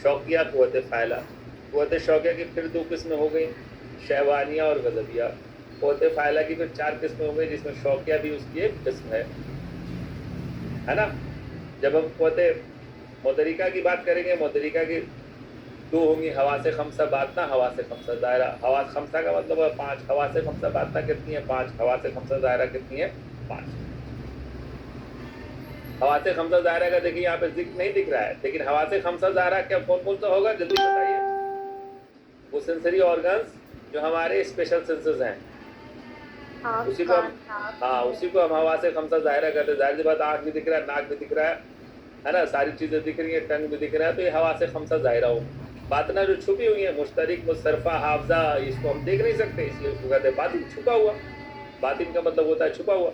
शौकिया, कुव्वत फ़ाइला। कुव्वत शौकिया की फिर 2 किस्में हो गई, शहवानिया और गज़बिया। कुव्वत फ़ाइला की फिर 4 किस्में हो गई, जिसमें शौकिया भी उसकी एक किस्म है ना। जब हम कुव्वत मुदरिका की बात करेंगे, मुदरिका की 2 होंगी, हवासे खमसा बातना, हवासे खमसा ज़ाहिरा। हवास खमसा का मतलब है 5, हवासे खमसा बातना कितनी है? 5। हवासे खमसा ज़ाहिरा कितनी है? 5। हवासे खमसा ज़ाहिरा का देखिए यहाँ पे जिक्र नहीं दिख रहा है, लेकिन हवासे खमसा ज़ाहिरा क्या कौन-कौन सा होगा? जल्दी बताइए। वो सेंसरी ऑर्गन्स जो हमारे स्पेशल सेंसेस हैं, आँख, उसी को हम, कान, नाक, हाँ, मुँह। उसी को हम हवासे खमसा ज़ाहिरा कहते हैं। ज़ाहिर सी बात, आँख भी दिख रहा है, नाक भी दिख रहा है ना, सारी चीज़ें दिख रही हैं, टंग भी दिख रहा है, तो ये हवासे खमसा ज़ाहिरा हो। बातना जो छुपी हुई है, मुश्तरिक, मुस्तरफ़ा, हाफ़ज़ा, इसको हम देख नहीं सकते, इसलिए उसको कहते हैं बातिन, छुपा हुआ। बातिन का मतलब होता है छुपा हुआ।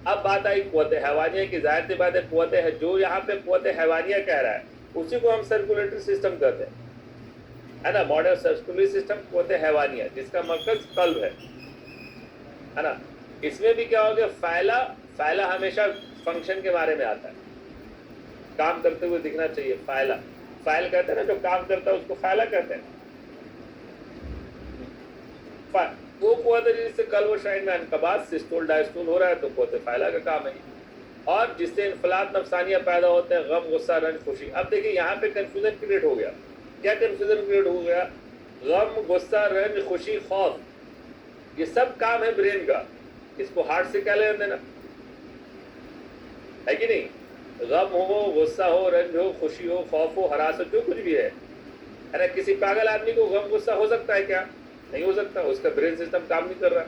अब बात आई कुव्वत हैवानिया की। ज़ाहिर सी बात है, कुव्वत है जो यहाँ पे कुव्वत हैवानिया कह रहा है, उसी को हम सर्कुलेटरी सिस्टम कहते हैं ना। मॉडर्न सर्कुलेटरी सिस्टम कुव्वत हैवानिया, जिसका मरकज कल्ब है ना। इसमें भी क्या हो गया? फ़ाइला, फ़ाइला हमेशा फंक्शन के बारे में आता है, काम करते हुए दिखना चाहिए। फ़ाइला, फ़ाइल कहते हैं ना, जो काम करता है उसको फ़ाइला कहते हैं। वो कुव्वत जिससे कल्ब व शाइन में अनकबात, सिस्टोल डायस्टोल हो रहा है, तो कुव्वत फ़ाइला का काम है। और जिससे इन्फलात नफसानिया पैदा होते हैं, गम, गुस्सा, रंज, खुशी। अब देखिए यहाँ पे कंफ्यूजन क्रिएट हो गया। क्या कंफ्यूजन क्रिएट हो गया? गम, गुस्सा, रंज, खुशी, खौफ, ये सब काम है ब्रेन का, इसको हार्ट से क्या लेना देना है कि नहीं? गम हो, गुस्सा हो, रंज हो, खुशी हो, खौफ हो, हरास हो, जो कुछ भी है ना। किसी पागल आदमी को गम गुस्सा हो सकता है क्या? नहीं हो सकता, उसका ब्रेन सिस्टम काम नहीं कर रहा।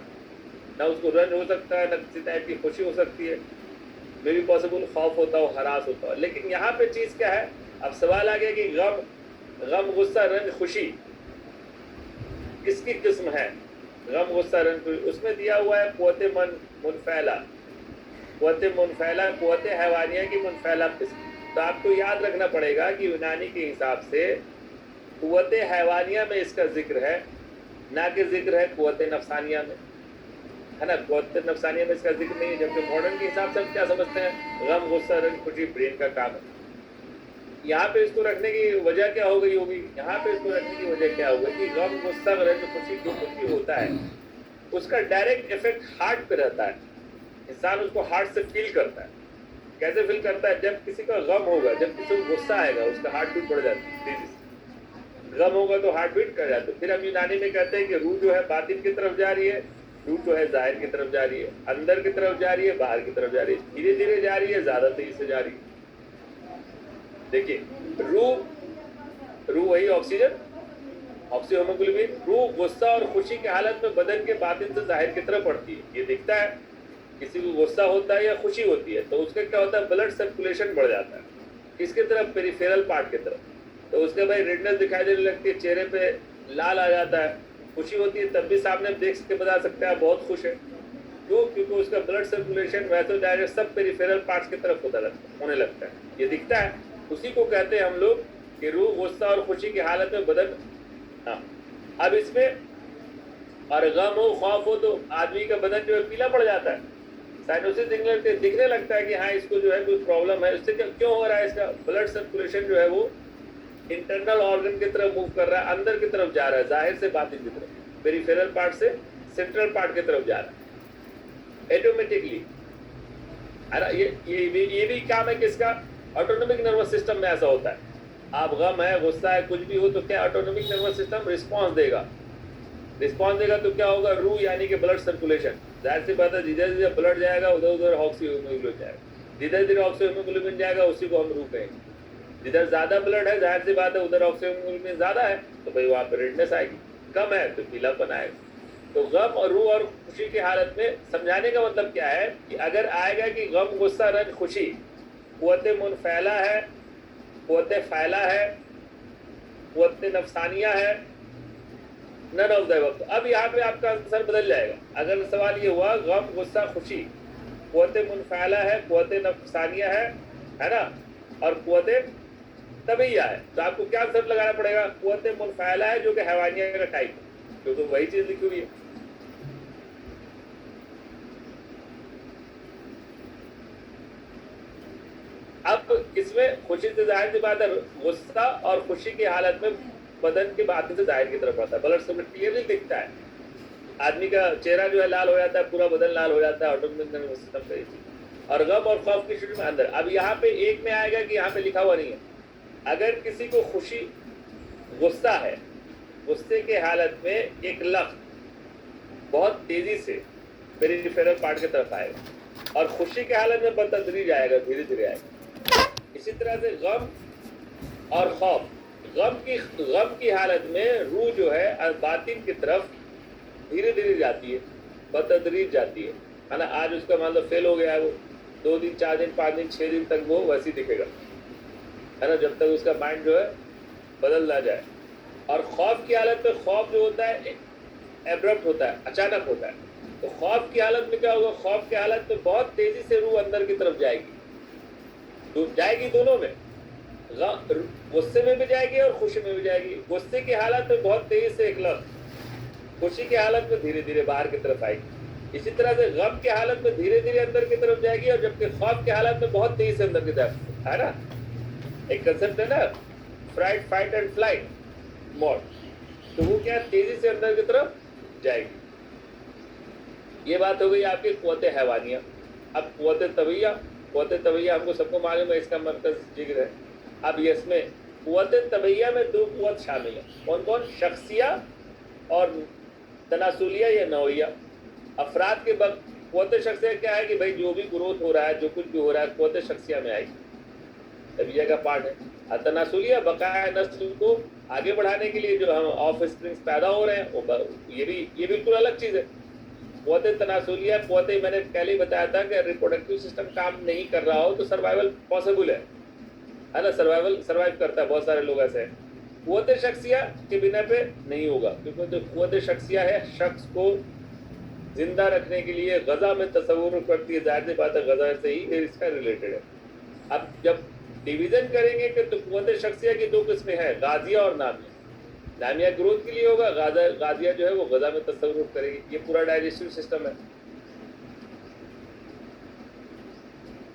ना उसको रंज हो सकता है, ना किसी टाइप की खुशी हो सकती है, मे भी पॉसिबल खौफ होता हो, हरास होता हो। लेकिन यहाँ पे चीज क्या है? अब सवाल आ गया कि गम, गम, गुस्सा, रंज, खुशी किसकी किस्म है? गम, गुस्सा, रंज, खुशी, उसमें दिया हुआ है कुव्वत मुनफैला। कुव्वत मुनफैला, कुव्वत हैवानिया की मुनफैला किस्म। तो आपको याद रखना पड़ेगा कि यूनानी के हिसाब से कुव्वत हैवानिया में इसका जिक्र है, ना कि जिक्र है कुव्वत नफसानिया में, है ना। कुव्वत नफसानिया में इसका जिक्र नहीं है। जबकि मॉडर्न के हिसाब से हम क्या समझते हैं? गम, गुस्सा, रंज, खुशी ब्रेन का काम है। यहाँ पे इसको रखने की वजह क्या हो गई होगी? यहाँ पे इसको रखने की वजह क्या होगी कि गम, गुस्सा, रंज, खुशी जो कुछ भी होता है, उसका डायरेक्ट इफेक्ट हार्ट पे रहता है। इंसान उसको हार्ट से फील करता है। कैसे फील करता है? जब किसी का गम होगा, जब किसी को गुस्सा आएगा, उसका हार्ट बीट बढ़ जाती है तेजी से। गम होगा तो हार्ट बीट कर जाता है। फिर हम यूनानी में कहते हैं कि रूह जो है बातिन की तरफ जा रही है, रूह जो है जाहिर की तरफ जा रही है, अंदर की तरफ जा रही है, बाहर की तरफ जा रही है, धीरे धीरे जा रही है, ज्यादा तेजी से जा रही है। देखिए, रूह, रूह वही ऑक्सीजन, ऑक्सीहोमोग्लोबिन। रूह गुस्सा और खुशी की हालत में बदन के बातिन से जाहिर की तरफ बढ़ती है। ये दिखता है, किसी को गुस्सा होता है या खुशी होती है, तो उसका क्या होता है? ब्लड सर्कुलेशन बढ़ जाता है। किसकी तरफ? पेरिफेरल पार्ट की तरफ। तो उसके भाई रेडनेस दिखाई देने लगती है, चेहरे पे लाल आ जाता है। खुशी होती है तब भी सामने देख के बता सकते हैं बहुत खुश है। क्यों? क्योंकि उसका ब्लड सर्कुलेशन वैसे डायरेक्ट सब पेरिफेरल पार्ट्स की तरफ होने लगता है। ये दिखता है, उसी को कहते हैं हम लोग कि रूह गुस्सा और खुशी की हालत में बदन। हाँ, अब इसमें और गम हो, खौफ हो, तो आदमी का बदन जो है पीला पड़ जाता है, साइनोसिस दिखने लगता है कि हाँ इसको जो है कोई प्रॉब्लम है। इससे क्यों हो रहा है? इसका ब्लड सर्कुलेशन जो है वो इंटरनल ऑर्गन की तरफ मूव कर रहा है, अंदर की तरफ जा रहा है, जाहिर से बातिन की तरफ, पेरिफेरल पार्ट से सेंट्रल पार्ट की तरफ जा रहा है ऑटोमेटिकली, है ना। ये भी काम है किसका? ऑटोनोमिक नर्वस सिस्टम में ऐसा होता है। आप गम है, गुस्सा है, कुछ भी हो, तो क्या ऑटोनोमिक नर्वस सिस्टम रिस्पॉन्स देगा। रिस्पॉन्स देगा तो क्या होगा? रूह यानी कि ब्लड सर्कुलेशन, जाहिर सी बात है, जिधर जिधर ब्लड जाएगा उधर उधर ऑक्सीहीमोग्लोबिन जाएगा, जिधर जिधर ऑक्सीहीमोग्लोबिन जाएगा उसी को हम रूह कहेंगे। जिधर ज्यादा ब्लड है, जाहिर सी बात है, उधर ऑक्सीहीमोग्लोबिन ज्यादा है, तो भाई वहां पर रेडनेस आएगी। कम है तो पीलापन आएगा। तो गम और रूह और खुशी की हालत में समझाने का मतलब क्या है कि अगर आएगा कि गम, गुस्सा, रंज, खुशी कुव्वत मुनफैला है, कुव्वत फ़ाइला है, कुव्वत नफसानिया है, नन ऑफ द अबव। अब यहाँ पे आपका आंसर बदल जाएगा। अगर सवाल ये हुआ गम, गुस्सा, खुशी कुव्वत मुनफैला है, कुव्वत नफसानिया है ना, और कुव्वत तबैया है, तो आपको क्या आंसर लगाना पड़ेगा? कुव्वत मुनफैला है, जो कि हैवानिया का टाइप है, क्योंकि वही चीज लिखी हुई है। अब इसमें खुशी से जाहिर सी बात है गुस्सा और खुशी की हालत में बदन के बातें से जाहिर की तरफ आता है, ब्लड सब क्लियरली दिखता है, आदमी का चेहरा जो है लाल हो जाता है, पूरा बदन लाल हो जाता है ऑटोमेटिक नर्वस सिस्टम पे। और गम और खौफ की शुरू में अंदर, अब यहाँ पे एक में आएगा कि यहाँ पे लिखा हुआ नहीं है, अगर किसी को खुशी गुस्सा है, गुस्से के हालत में एक लफ्ज बहुत तेजी से पेरिफेरल पार्ट की तरफ आएगा और खुशी के हालत में बतदरीज आएगा, धीरे धीरे आएगा। इसी तरह से गम और खौफ, गम की हालत में रूह जो है बातिन की तरफ धीरे धीरे जाती है, बतदरीज जाती है ना। आज उसका मान लो फेल हो गया है, वो 2 दिन 4 दिन 5 दिन 6 दिन तक वो वैसे दिखेगा, है ना, जब तक उसका माइंड जो है बदल ना जाए। और खौफ की हालत में खौफ जो होता है एब्रप्ट होता है, अचानक होता है। तो खौफ की हालत में क्या होगा, खौफ की हालत में बहुत तेजी से रूह अंदर की तरफ जाएगी, तो जाएगी दोनों में, गुस्से में भी जाएगी और खुशी में भी जाएगी। गुस्से की हालत में बहुत तेजी से एक लफ्ज, खुशी की हालत में धीरे धीरे बाहर की तरफ आएगी। इसी तरह से गम की हालत में धीरे धीरे अंदर की तरफ जाएगी, और जबकि खौफ की हालत में बहुत तेजी से अंदर की तरफ, है ना, एक कंसेप्ट है ना, फाइट एंड फ्लाइट मोड, तो वो क्या तेजी से अंदर की तरफ जाएगी। ये बात हो गई आपकी क़ुव्वत हैवानिया। अब क़ुव्वत तबैया हमको सबको मालूम है, इसका मरकज़ जिक्र है। अब इसमें क़ुव्वत तबैया में 2 क़ुव्वत शामिल है, कौन कौन, शख्सिया और तनासुलिया या नौइया। अफराद के वक्त क़ुव्वत शख्सिया क्या है कि भाई जो भी ग्रोथ हो रहा है, जो कुछ भी हो रहा है, क़ुव्वत शख्सिया में आएगी, तबैया का पार्ट है। और तनासुलिया बकाया नस्ल को आगे बढ़ाने के लिए जो हम ऑफ स्प्रिंग्स पैदा हो रहे हैं, ये बिल्कुल अलग चीज़ है। क़ुव्वत तनासुलिया, क़ुव्वत, मैंने पहले ही बताया था कि रिप्रोडक्टिव सिस्टम काम नहीं कर रहा हो तो सर्वाइवल पॉसिबल है ना, सर्वाइव करता है, बहुत सारे लोग ऐसे हैं। क़ुव्वत शख्सिया के बिना पे नहीं होगा, क्योंकि जो क़ुव्वत शख्सिया है शख्स को जिंदा रखने के लिए गज़ा में तसव्वुर करती है, ज़ाहिर सी बात है गज़ा से ही इसका रिलेटेड है। अब जब डिवीज़न करेंगे कि तो क़ुव्वत शख्सिया की 2 किस्में हैं, गाज़िया और नामिया। नामिया ग्रोथ के लिए होगा, गाज़िया जो है वो गज़ा में तसव्वुर करेगी। ये पूरा डाइजेस्टिव सिस्टम है।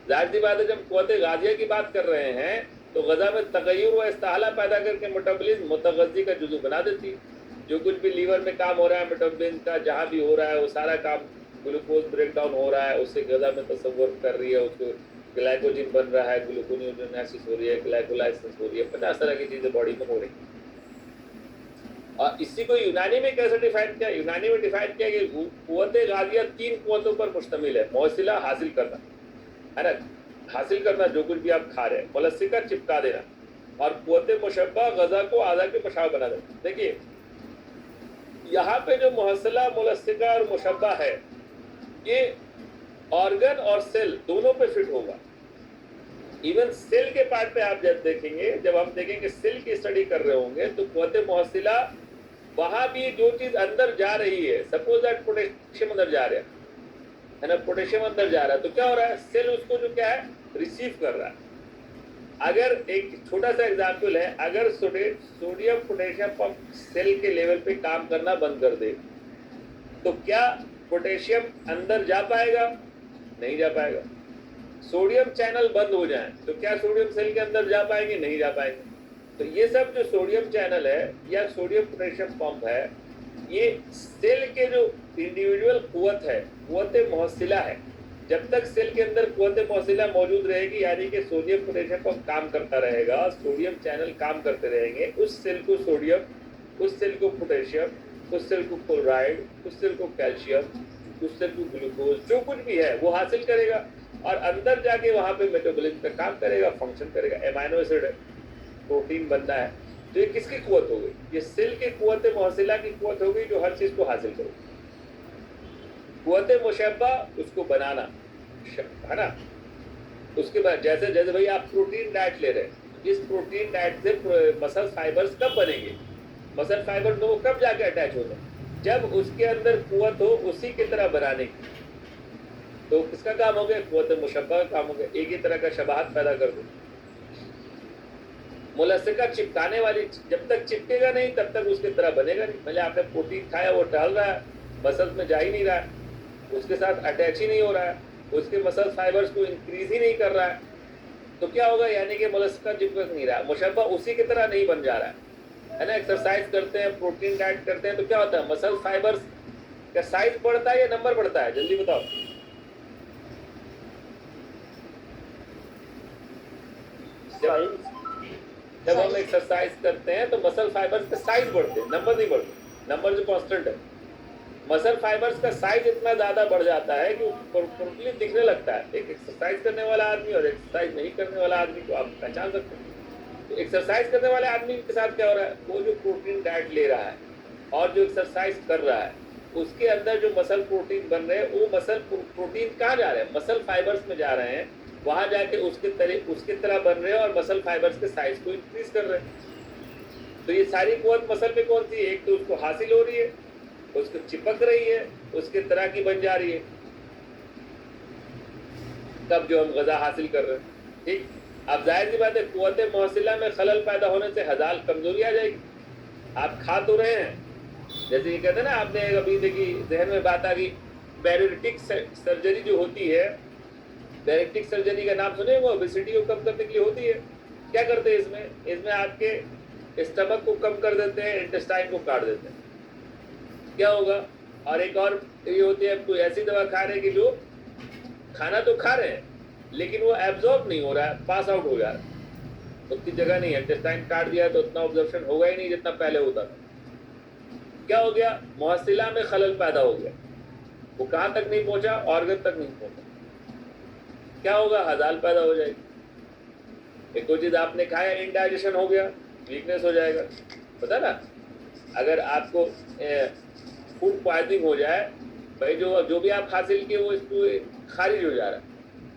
ज़ाहिर सी बात है जब क़ुव्वत गाज़िया की बात कर रहे हैं तो गज़ा में तगय्युर व इस्ताहला पैदा करके मेटाबॉलिज्म मुतगज़्ज़ी का जुज़ू बना देती है। जो कुछ भी लीवर में काम हो रहा है, मेटाबॉलिज्म का जहाँ भी हो रहा है, वो सारा काम, ग्लूकोज ब्रेक डाउन हो रहा है, उससे गज़ा में तसव्वुर कर रही है, उसको ग्लाइकोजन बन रहा है, ग्लूकोनियोजेनेसिस हो रही है, ग्लाइकोलाइसिस हो रही है, 50 तरह की चीज़ें बॉडी में हो रही है। और इसी को यूनानी में कैसे डिफाइन किया, यूनानी में डिफाइन किया कि क़ुव्वत गाज़िया 3 क़ुव्वतों पर मुश्तमिल है। मौसिला, हासिल करना, है ना, हासिल करना जो कुछ भी आप खा रहे हैं, मुलस्सिका, चिपका देना, और क़ुव्वत मुशब्बा, गज़ा को आज़ा के मशाब बना देना। देखिए यहाँ पे जो मुहस्सिला, मुलस्सिका और मुशब्बा है, ये ऑर्गन और सेल दोनों पे फिट होगा। इवन सेल के पार्ट पे आप जब देखेंगे, जब हम देखेंगे सेल की स्टडी कर रहे होंगे, तो क़ुव्वत मुहस्सिला, वहाँ भी जो चीज़ अंदर जा रही है, सपोज दैट पोटेशियम अंदर जा रहा है ना, पोटेशियम अंदर जा रहा है, तो क्या हो रहा है, सेल उसको जो क्या है रिसीव कर रहा है। अगर एक छोटा सा एग्जाम्पल है, अगर सोडियम पोटेशियम पंप सेल के लेवल पे काम करना बंद कर दे तो क्या पोटेशियम अंदर जा पाएगा? नहीं जा पाएगा। सोडियम चैनल बंद हो जाए तो क्या सोडियम सेल के अंदर जा पाएंगे? नहीं जा पाएंगे। तो ये सब जो सोडियम चैनल है या सोडियम पोटेशियम पंप है, ये सेल के जो इंडिविजुअल क़ुव्वत है, क़ुव्वत मुहस्सिला है। जब तक सेल के अंदर क़ुव्वत मुहस्सिला मौजूद रहेगी, यानी कि सोडियम पोटेशियम पंप काम करता रहेगा, सोडियम चैनल काम करते रहेंगे, उस सेल को सोडियम, उस सेल को पोटेशियम, उस सेल को क्लोराइड, उस सेल को कैल्शियम, उस सेल को ग्लूकोज, जो कुछ भी है वो हासिल करेगा और अंदर जाके वहाँ पे मेटाबॉलिज्म का काम करेगा, फंक्शन करेगा। एमाइनो एसिड है, प्रोटीन बनना है, तो ये किसकी क़ुव्वत हो गई? ये सेल के क़ुव्वत मुहस्सिला की क़ुव्वत हो गई, जो हर चीज़ को हासिल करेगी। क़ुव्वत मुशब्बा, उसको बनाना, है ना। उसके बाद जैसे जैसे भाई आप प्रोटीन डाइट ले रहे हैं, इस प्रोटीन डाइट से मसल फाइबर्स कब बनेंगे? मसल फाइबर तो वो कब जाके अटैच होते हैं? जब उसके अंदर क़ुव्वत हो उसी की तरह बनाने की। तो किसका काम हो गया? क़ुव्वत मुशब्बा का काम हो गया। एक ही तरह का शबाहत पैदा कर दो। मुलस्सिका, चिपकाने वाली, जब तक चिपकेगा नहीं तब तक उसकी तरह बनेगा नहीं। पहले आपने प्रोटीन खाया, वो टहल रहा है, मसल्स में जा ही नहीं रहा है, उसके साथ अटैच ही नहीं हो रहा है, उसके मसल फाइबर्स को इंक्रीज ही नहीं कर रहा है, तो क्या होगा, यानी कि मोलस्का चिपक नहीं रहा, मुशब्बा उसी की तरह नहीं बन जा रहा है ना। एक्सरसाइज करते हैं, प्रोटीन डाइट करते हैं, तो क्या होता है, मसल फाइबर्स का साइज बढ़ता है या नंबर बढ़ता है, जल्दी बताओ। जब हम एक्सरसाइज करते हैं तो मसल फाइबर्स का साइज बढ़ते हैं, नंबर नहीं बढ़ते, नंबर जो कांस्टेंट है। मसल फाइबर्स का साइज इतना ज्यादा बढ़ जाता है कि प्रोटीन दिखने लगता है। एक एक्सरसाइज करने वाला आदमी और एक्सरसाइज नहीं करने वाला आदमी को आप पहचान सकते हैं। तो एक्सरसाइज करने वाले आदमी के साथ क्या हो रहा है, वो जो प्रोटीन डाइट ले रहा है और जो एक्सरसाइज कर रहा है, उसके अंदर जो मसल प्रोटीन बन रहे हैं, वो मसल प्रोटीन कहाँ जा रहे हैं, मसल फाइबर्स में जा रहे हैं, वहां जाके उसके तरह बन रहे हैं और मसल फाइबर्स के साइज को इंक्रीज कर रहे हैं। तो ये सारी कुव्वत मसल में कौन सी है, एक तो उसको हासिल हो रही है, उसको चिपक रही है, उसके तरह की बन जा रही है, तब जो हम गजा हासिल कर रहे हैं। ठीक, अब जाहिर सी बात है, कुव्वत मुहसिला में खलल पैदा होने से हजाल कमजोरी आ जाएगी। आप खा तो रहे हैं, जैसे ये कहते हैं ना, आपने अभी देखी जहन में बात आ गई, बैरिस्टिक सर्जरी जो होती है, बैरिस्टिक सर्जरी का नाम सुने, वो ओबेसिटी को कम करने के लिए होती है। क्या करते हैं इसमें आपके स्टमक को कम कर देते हैं, इंटेस्टाइन को काट देते हैं, क्या होगा। और एक और ये होती है, कोई ऐसी दवा खा रहे हैं कि जो खाना तो खा रहे हैं लेकिन वो एब्जॉर्ब नहीं हो रहा है, पास आउट हो जा रहा है, उतनी जगह नहीं है, इंटेस्टाइन काट दिया तो उतना ऑब्जर्प्शन होगा ही नहीं जितना पहले होता था। क्या हो गया, मुहसिला में खलल पैदा हो गया, वो कहाँ तक नहीं पहुंचा, ऑर्गन तक नहीं पहुंचा, क्या होगा, हजाल पैदा हो जाएगी। एक तो चीज आपने खाया, इनडाइजेशन हो गया, वीकनेस हो जाएगा, पता ना। अगर आपको फूड पॉइजनिंग हो जाए, भाई जो भी आप हासिल किए वो इसको खारिज हो जा रहा है,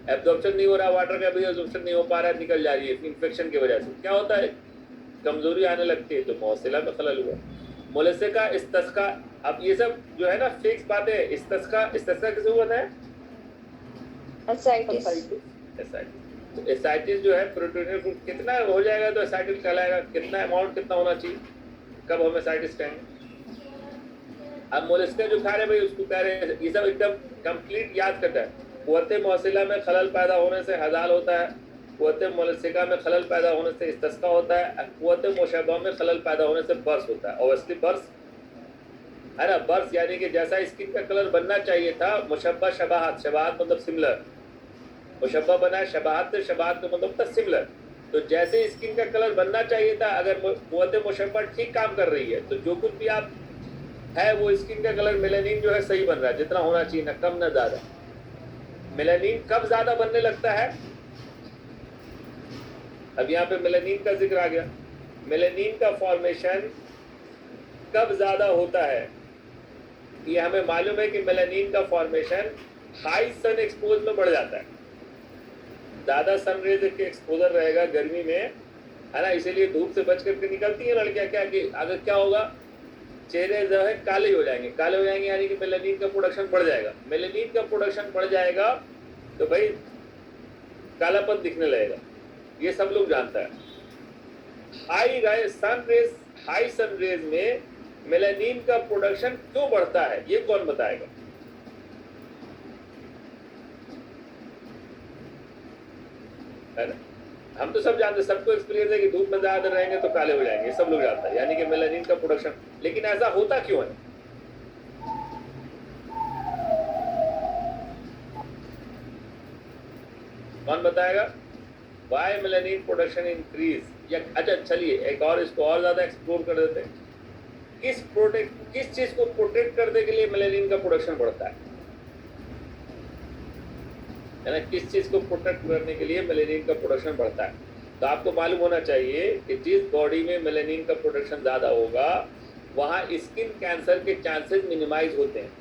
एब्जॉर्प्शन नहीं हो रहा, वाटर का भी एब्जॉर्प्शन नहीं हो पा रहा है, निकल जा रही है इन्फेक्शन की वजह से, क्या होता है, कमजोरी आने लगती है, तो मुहसिला में खलल हुआ। मोलस्का, इस्तस्का, अब ये सब जो है ना फिक्स बातें हैं। इस्तस्का किसे हुआ था, एसाइटिस। तो एसाइटिस जो है प्रोटीन कितना हो जाएगा तो एसाइटिस कहलाएगा, कितना अमाउंट कितना होना चाहिए, कब हम एसाइटिस कहेंगे। अब मोलस्का जो खा रहे भाई, उसको कह रहे हैं, ये सब एकदम कंप्लीट याद करता है। कुव्वत मुहसिला में खलल पैदा होने से हजाल होता है, कुव्वत मोलस्का में खलल पैदा होने से इस्तस्का होता है, कुव्वत मुशब्बा में खलल पैदा होने से बर्स होता है। ऑब्वियसली बर्स है ना, बर्स यानी कि जैसा स्किन का कलर बनना चाहिए था, मुशब्बा शबाहत, शबाहत मतलब सिमिलर, मुशब्बा बना है शबाहत से, शबाहत का मतलब था सिमिलर। तो जैसे स्किन का कलर बनना चाहिए था, अगर कुव्वत मुशब्बा ठीक काम कर रही है, तो जो कुछ भी आप है वो स्किन का कलर मेलानिन जो है सही बन रहा है, जितना होना चाहिए, ना कम ना ज्यादा। मेलानिन कब ज्यादा बनने लगता है, अब यहाँ पे मेलानिन का जिक्र आ गया। मेलानिन का फॉर्मेशन कब ज्यादा होता है, ये हमें मालूम है कि मेलानिन का फॉर्मेशन हाई सन एक्सपोज में बढ़ जाता है, ज्यादा सन रेज के एक्सपोजर रहेगा गर्मी में, है ना, इसीलिए धूप से बच करके निकलती है लड़कियां। क्या कि अगर क्या होगा, चेहरे जो है काले हो जाएंगे, काले हो जाएंगे यानी कि मेलानिन का प्रोडक्शन बढ़ जाएगा। मेलानिन का प्रोडक्शन बढ़ जाएगा तो भाई कालापन दिखने लगेगा, ये सब लोग जानता है। हाई सन रेज में मेलानिन का प्रोडक्शन क्यों बढ़ता है, ये कौन बताएगा। है ना, हम तो सब जानते, सबको एक्सपीरियंस है कि धूप में ज्यादा रहेंगे तो काले हो जाएंगे, सब लोग जानते हैं, यानी कि मेलानिन का प्रोडक्शन। लेकिन ऐसा होता क्यों है, कौन बताएगा। वाई मेलानिन प्रोडक्शन इंक्रीज, या अच्छा चलिए एक और इसको और ज्यादा एक्सप्लोर कर देते हैं। किस चीज को प्रोटेक्ट करने के लिए मेलानिन का प्रोडक्शन बढ़ता है ना, किस चीज को प्रोटेक्ट करने के लिए मेलानिन का प्रोडक्शन बढ़ता है। तो आपको मालूम होना चाहिए कि जिस बॉडी में मेलानिन का प्रोडक्शन ज्यादा होगा, वहाँ स्किन कैंसर के चांसेस मिनिमाइज होते हैं।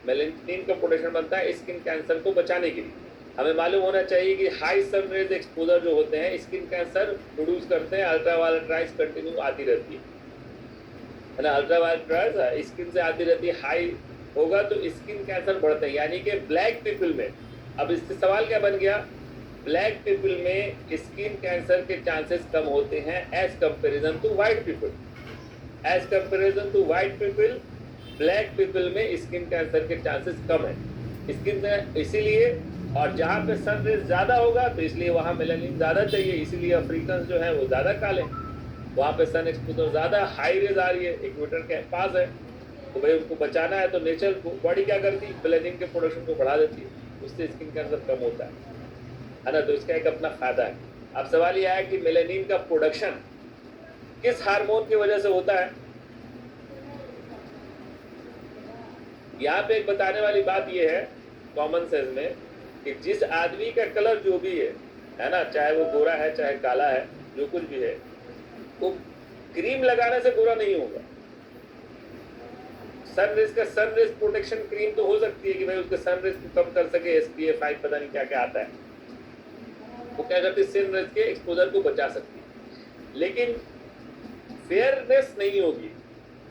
मेलानिन का प्रोडक्शन बनता है स्किन कैंसर को बचाने के लिए। हमें मालूम होना चाहिए कि हाई सन रेज एक्सपोजर जो होते हैं स्किन कैंसर प्रोड्यूस करते हैं, अल्ट्रावायलेट राइज कंटिन्यू आती रहती है ना, अल्ट्रावायलेट राइज स्किन से आती रहती है, हाई होगा तो स्किन कैंसर बढ़ते हैं। यानी कि ब्लैक पीपल में, अब इससे सवाल क्या बन गया, ब्लैक पीपल में स्किन कैंसर के चांसेस कम होते हैं as comparison to white people. As comparison to white people, black people में स्किन कैंसर के चांसेस कम है। स्किन इसीलिए और जहाँ पे सन रेज ज्यादा होगा तो इसलिए वहाँ मेलानिन ज्यादा चाहिए, इसीलिए अफ्रीकन जो है वो ज्यादा काले, वहाँ पे सन एक्सपोजर ज्यादा, हाई रेज आ रही है, इक्वेटर के पास है, तो भाई उनको बचाना है तो नेचर बॉडी क्या करती है, मेलानिन के प्रोडक्शन को बढ़ा देती है, उससे स्किन कैंसर कम होता है ना। तो इसका एक अपना फायदा है। अब सवाल यह है कि मेलानिन का प्रोडक्शन किस हार्मोन की वजह से होता है। यहाँ पे एक बताने वाली बात यह है कॉमन सेंस में कि जिस आदमी का कलर जो भी है ना, चाहे वो गोरा है चाहे काला है, जो कुछ भी है, वो क्रीम लगाने से गोरा नहीं होगा। सन रेज प्रोटेक्शन क्रीम तो हो सकती है कि भाई उसके सन रेज को कम कर सके, SPF 5 पता नहीं क्या क्या आता है, वो क्या करती है, सन रेज के एक्सपोजर को बचा सकती है, लेकिन फेयरनेस नहीं होगी।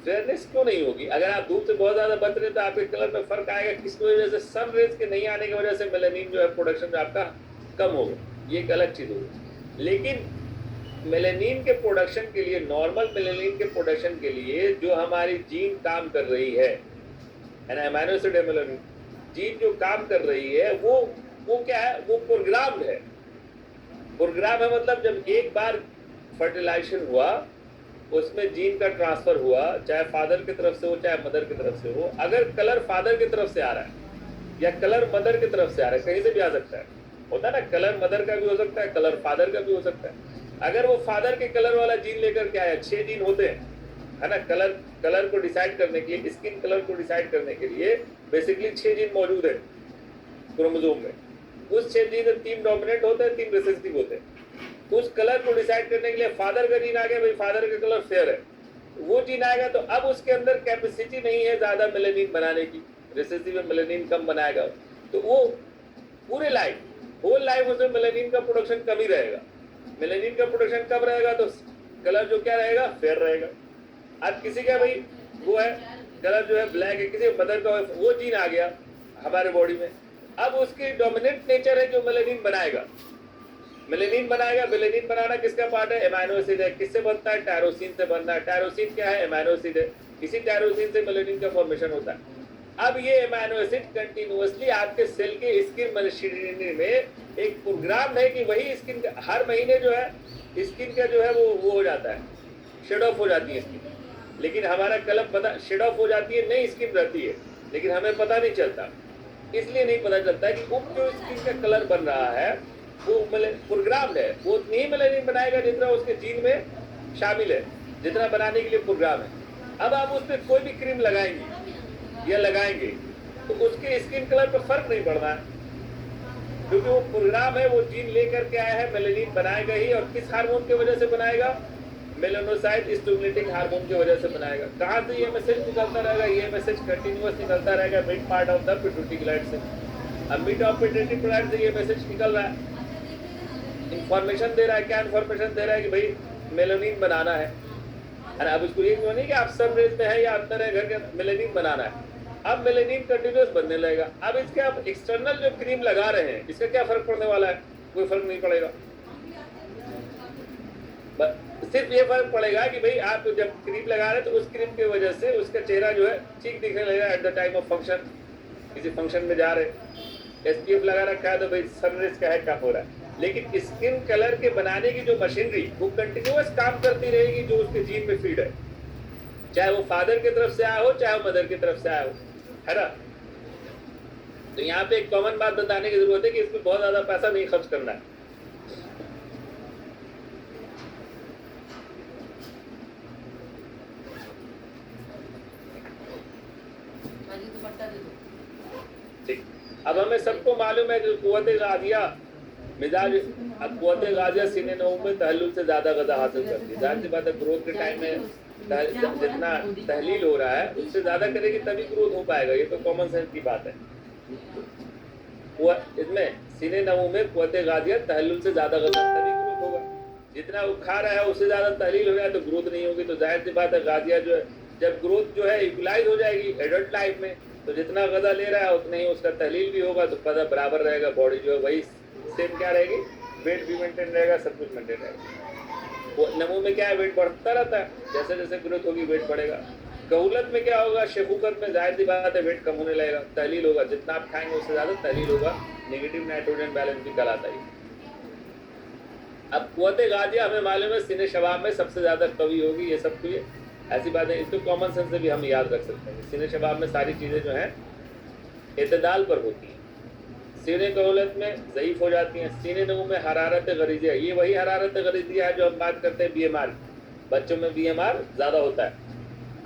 फेयरनेस क्यों नहीं होगी? अगर आप धूप से बहुत ज्यादा बच रहे तो आपके कलर में फर्क आएगा, किसकी वजह से, सन रेज के नहीं आने की वजह से मेलानिन जो है प्रोडक्शन में आपका कम होगा, ये एक अलग चीज होगी। लेकिन मेलानिन के प्रोडक्शन के लिए, नॉर्मल मेलानिन के प्रोडक्शन के लिए जो हमारी जीन काम कर रही है ना, अमीनो एसिड मेलानिन जीन जो काम कर रही है वो क्या है, वो प्रोग्राम्ड है। प्रोग्राम है मतलब जब एक बार फर्टिलाइजेशन हुआ, उसमें जीन का ट्रांसफर हुआ, चाहे फादर की तरफ से हो चाहे मदर की तरफ से हो, अगर कलर फादर की तरफ से आ रहा है या कलर मदर की तरफ से आ रहा है, कहीं से भी आ सकता है, होता है ना, कलर मदर का भी हो सकता है, कलर फादर का भी हो सकता है। अगर वो फादर के कलर वाला जीन लेकर के आया, 6 जीन होते हैं है ना, कलर को डिसाइड करने के लिए, स्किन कलर को डिसाइड करने के लिए बेसिकली 6 जीन मौजूद है क्रोमोसोम में। उस 6 जीन 3 डोमिनेंट होते हैं, 3 रिसेसिव होते हैं। उस कलर को डिसाइड करने के लिए फादर का जीन आ गया, भाई फादर का कलर फेयर है, वो जीन आएगा तो अब उसके अंदर कैपेसिटी नहीं है ज्यादा मेलानिन बनाने की, रिसेसिव में मेलानिन कम बनाएगा, तो वो पूरे लाइफ होल लाइफ उसमें मेलानिन का प्रोडक्शन कम ही रहेगा। मेलानिन का प्रोडक्शन कम रहेगा तो कलर जो क्या रहेगा, फेयर रहेगा। अब किसी का भाई वो है कलर जो है ब्लैक है, किसी मदर का वो जीन आ गया हमारे बॉडी में, अब उसकी डोमिनेंट नेचर है जो मेलानिन बनाएगा। मेलानिन बनाना किसका पार्ट है, एमाइनो एसिड है। किससे बनता है, टायरोसिन से बनता है। टायरोसिन क्या है, एमाइनो एसिड है। इसी टायरोसिन से मेलानिन का फॉर्मेशन होता है। अब ये एमाइनो एसिड कंटिन्यूअसली आपके सेल के स्किन मशीनरी में एक प्रोग्राम है कि वही स्किन हर महीने जो है स्किन का जो है वो हो जाता है, शेड ऑफ हो जाती है स्किन। लेकिन हमारा कलर पता, शेड ऑफ हो जाती है, नई स्किन रहती है, लेकिन हमें पता नहीं चलता। इसलिए नहीं पता चलता है कि वो जो स्किन का कलर बन रहा है वो प्रोग्राम है, वो उतनी ही मेलानिन बनाएगा जितना उसके जीन में शामिल है, जितना बनाने के लिए प्रोग्राम है। अब आप उस पर कोई भी क्रीम लगाएंगे या लगाएंगे तो उसके स्किन कलर पर फर्क नहीं पड़ना है, क्योंकि वो प्रोग्राम है, वो जीन लेकर के आया है, मेलानिन बनाएगा ही। और किस हार्मोन की वजह से बनाएगा, मेलानोसाइट स्टिमुलेटिंग हार्मोन की वजह से बनाएगा। कहाँ से ये मैसेज निकलता रहेगा, ये मैसेज कंटिन्यूअस निकलता रहेगा mid part of the pituitary gland से। अब मिड ऑफ पिट्यूटरी ग्लैंड से ये मैसेज निकल रहा है, इंफॉर्मेशन दे रहा है। क्या इंफॉर्मेशन दे रहा है कि भाई मेलानिन बनाना है। अब इसको ये क्यों नहीं कि आप सब रेज में है या अंदर है घर के, मेलानिन बनाना है। अब मेलानिन कंटिन्यूअस बनने लगेगा। अब इसके आप एक्सटर्नल जो क्रीम लगा रहे हैं इसका क्या फर्क पड़ने वाला है, कोई फर्क नहीं पड़ेगा। सिर्फ ये फर्क पड़ेगा कि भाई आप जब क्रीम लगा रहे हैं तो उस क्रीम की वजह से उसका चेहरा जो है ठीक दिखने लगेगा at the time of function, किसी फंक्शन में जा रहे हैं। SPF लगा रखा है तो भाई सनरेज का है, क्या हो रहा है। लेकिन स्किन कलर के बनाने की जो मशीनरी वो कंटिन्यूअस काम करती रहेगी जो उसके जीन में फीड है, चाहे वो फादर की तरफ से आया हो चाहे वो मदर की तरफ से आया हो, है ना। तो यहाँ पे एक कॉमन बात बताने की जरूरत है कि इसमें बहुत ज्यादा पैसा नहीं खर्च करना है। ठीक, अब हमें सबको मालूम है कि कुव्वत गाजिया मिजाज, अब कुव्वत गाजिया सीने नऊ में तहल्लुल से ज्यादा गजा हासिल करती है। जाहिर सी बात है ग्रोथ के टाइम में जितना तहलील हो रहा है उससे ज्यादा करेगी तभी ग्रोथ हो पाएगा, ये तो कॉमन सेंस की बात है। इसमें सीने नऊ में कुव्वत गाजिया तहल्लुल से ज्यादा गजा तभी ग्रोथ होगा। जितना वो खा रहा है उससे ज्यादा तहलील हो जाए तो ग्रोथ नहीं होगी। तो जाहिर सी बात है गाजिया जो है जब ग्रोथ जो है इक्वलाइज हो जाएगी एडल्ट लाइफ में, तो जितना गजा ले रहा है उतना ही उसका तहलील भी होगा, तो पता बराबर रहेगा, बॉडी जो है वही सेम क्या रहेगी, वेट भी मेंटेन रहेगा, सब कुछ मेंटेन रहेगा। वो नमू में क्या है, वेट बढ़ता रहता है, जैसे जैसे ग्रोथ होगी वेट बढ़ेगा। कहूलत में क्या होगा, शेखूकत में जाहिर सी बात है वेट कम होने लगेगा, तहलील होगा, जितना आप खाएंगे उससे ज्यादा तहलील होगा, नेगेटिव नाइट्रोजन बैलेंस भी कहलाता है। अब कुव्वत गाजिया हमें मालूम है सीने शबाब में सबसे ज्यादा कवी होगी, ये सब तो ये ऐसी बात है, इसको कॉमन सेंस से भी हम याद रख सकते हैं। सीने शबाब में सारी चीजें जो हैं इतदाल पर होती हैं, सीने कहूलत में ज़ईफ हो जाती हैं। सीने नमू में हरारत गरीजिया, ये वही हरारत गरीजिया है जो हम बात करते हैं BMR, बच्चों में BMR ज़्यादा होता है।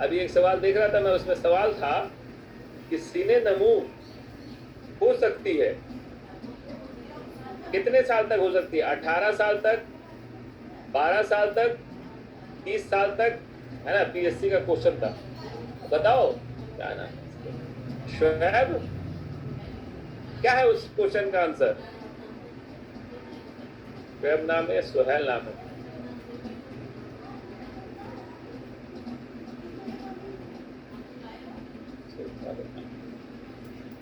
अभी एक सवाल देख रहा था मैं, उसमें सवाल था कि सीने नमू हो सकती है कितने साल तक हो सकती है, 18 साल तक, 12 साल तक, 30 साल तक, है ना, PSC का क्वेश्चन था। बताओ क्या ना शुएब, क्या है उस क्वेश्चन का आंसर? शुएब नाम है, सुहेल नाम है?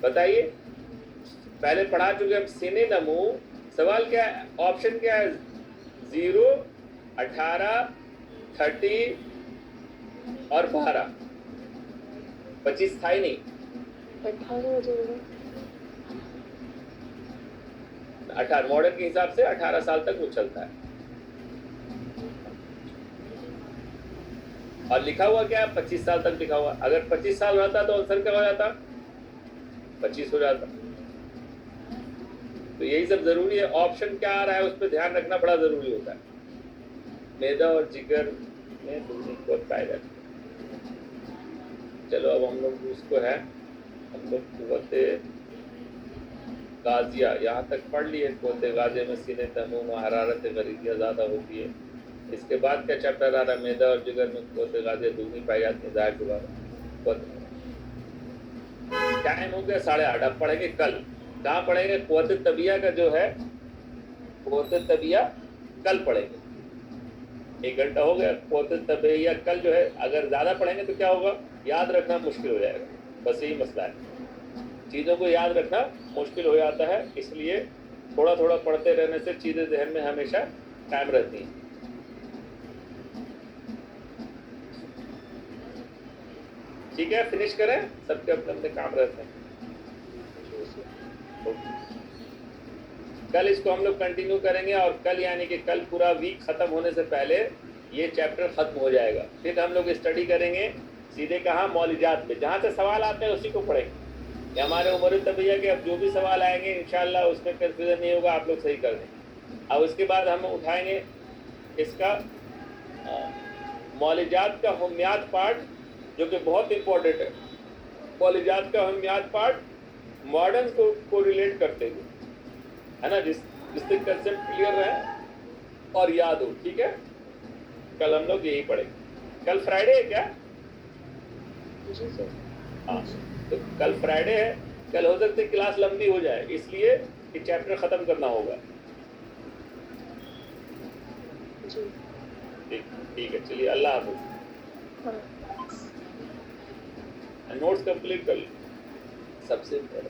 बताइए, पहले पढ़ा चुके हम सीने नमू। सवाल क्या है, ऑप्शन क्या है? 0, 18, 30 और 12। 25 था ही नहीं। 18 मॉडर्न के हिसाब से 18 साल तक वो चलता है। और लिखा हुआ क्या है? 25 साल तक लिखा हुआ। अगर 25 साल रहता तो आंसर क्या हो जाता? 25 हो जाता। तो यही सब जरूरी है, ऑप्शन क्या आ रहा है उस पर ध्यान रखना बड़ा जरूरी होता है। मैदा और जिगर में दूरी को पाया जाता है। चलो अब हम लोग उसको है, हम लोग कुव्वते गाजिया यहाँ तक पढ़ लिए। कुव्वते गाजिया में सीने तमू में हरारत गरीजिया ज़्यादा होती है। इसके बाद क्या चैप्टर आ रहा है? मैदा और जिगर में कुव्वते गाजिया दूनी पाई जाती है। जाहिर के बाद टाइम हो गया 8:30। अब पढ़ेंगे कल। कहाँ पढ़ेंगे? कुव्वते तबिया का जो है, कुव्वते तबिया कल पढ़ेंगे। 1 घंटा हो गया। कुव्वते तबिया कल जो है, अगर ज़्यादा पढ़ेंगे तो क्या होगा, याद रखना मुश्किल हो जाएगा। बस यही मसला है, चीज़ों को याद रखना मुश्किल हो जाता है, इसलिए थोड़ा थोड़ा पढ़ते रहने से चीज़ें जहन में हमेशा कायम रहती हैं। ठीक है, फिनिश करें, सबके अपने अपने काम रहते हैं। कल इसको हम लोग कंटिन्यू करेंगे, और कल यानी कि कल पूरा वीक ख़त्म होने से पहले ये चैप्टर ख़त्म हो जाएगा। फिर हम लोग स्टडी करेंगे सीधे कहाँ? मौलिजात पे। जहाँ से सवाल आते हैं उसी को पढ़ेंगे। ये हमारे उमर तबिया के अब जो भी सवाल आएंगे इंशाल्लाह उसमें कंफ्यूजन नहीं होगा, आप लोग सही कर देंगे। अब उसके बाद हम उठाएंगे इसका मौलिजात का हुम्मियात पार्ट, जो कि बहुत इम्पोर्टेंट है। मौलिजात का हुम्मियात पार्ट मॉडर्न को रिलेट करते हुए, है ना, जिससे कंसेप्ट क्लियर रहे और याद हो। ठीक है, कल हम लोग यही पढ़ेंगे। कल फ्राइडे है क्या? जी सर। हाँ, तो कल फ्राइडे है, कल हो सकती है क्लास लंबी हो जाए, इसलिए कि चैप्टर खत्म करना होगा। जी ठीक है, चलिए, अल्लाह हाफ़िज़। हाँ। नोट्स कंप्लीट कर लो सबसे पहले।